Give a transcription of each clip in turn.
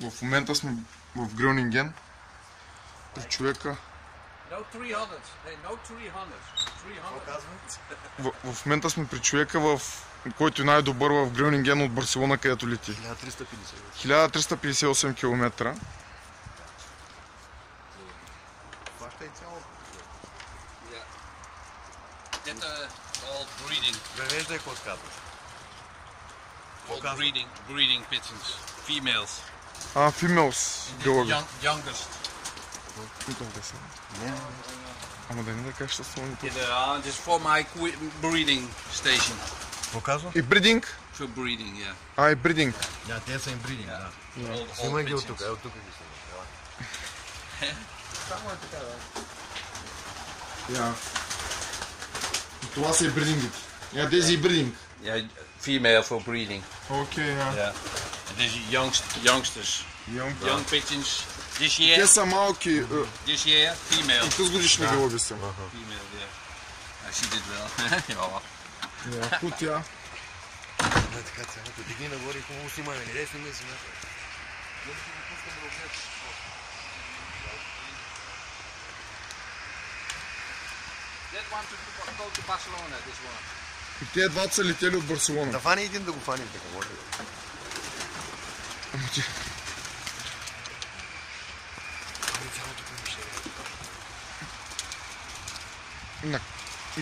В момента сме в Грюнинген. При човека. В момента сме при човека, който е най-добър в Грюнинген от Барселона, където лети. 1358 км. Превеждай какво казваш. Breeding pigeons, females. Females. Youngest. Ама да не да кажеш със слоните. This is for my breeding station. Какво казва? И бридинг? For breeding, yeah. И бридинг. Да, те са им бридинг, да. Old Снимай ги от pigeons. тук, от тук ги снимай. Само е така, да. Това са и бридингите. Тези и бридинг. Yeah, female for breeding. Окей, Yeah. And this is youngsters. Young pigeons. This year. Те са малки. This year, female. С годишни гълъби са. Female, yeah. She did well. Кутя. Така цялото. Диги нагоре и хубаво снимаме. Не дай снимай си. That one to go to Barcelona, this one. И те двата са летели от Барселона. Да фани един да го фаним така, може ли?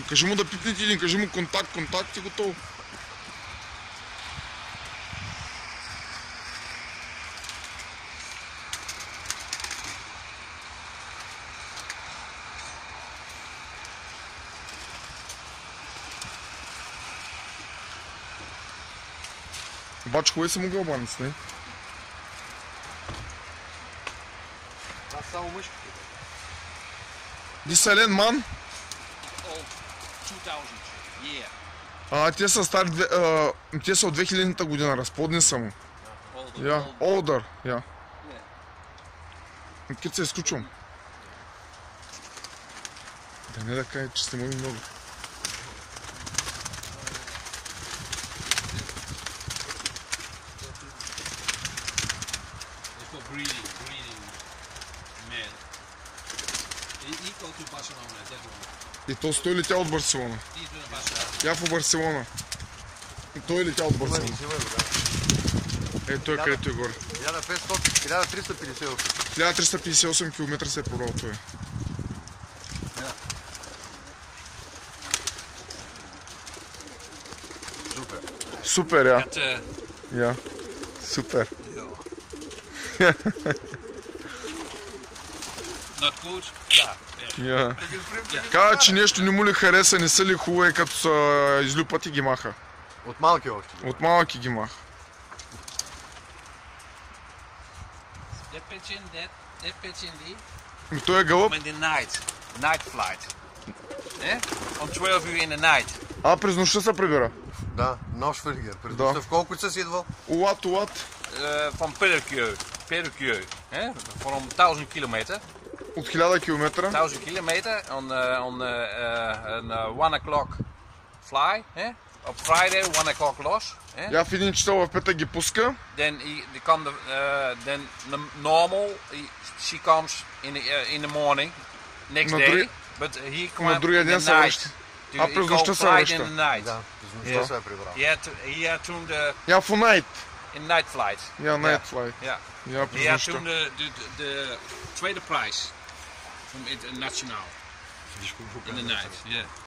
Кажи му да пипнете един, кажи му контакт и готово. Обаче кое са му гълбаници, не? Това са само мъжките. Диселен ман? 2000, yeah. Те са стари, те са от 2000-та година, разплодни са му. Older, yeah. Кит се изключвам. Да не да кажа, че сте мои много. Breeding male. Equal to Barcelona, that one. И то той летя от Барселона. Я в Барселона. И той летя от Барселона. Той където е горе. 1358. 1358 км се е продал той. Супер. Супер, я. Супер. Not good? Yeah. Каза, че нещо не му ли хареса, не са ли хубави, като са излюпати ги маха. От малки още. От малки ги маха. That pigeon, И той е гълъб. in the night flight. On 12 uur in the night. През нощта се прибира. Да, нощ флигер. През нощта в колко часа си идвал? Улат. Van Perkjö. From 1000 kilometer. От 1000 км. 1000 kilometer on 1 o'clock fly. Op Friday 1 o'clock loss. Я в 1 часа в петък ги пуска. Then normal she comes in the morning next day. But he comes на другия ден се връща. През нощта се връща. Да, през нощта се е прибрал. He had toen the Я в night. in night flight. Night flight. Ja. Я He през had нощта. toen de tweede prijs from Internationaal in the night. Yeah.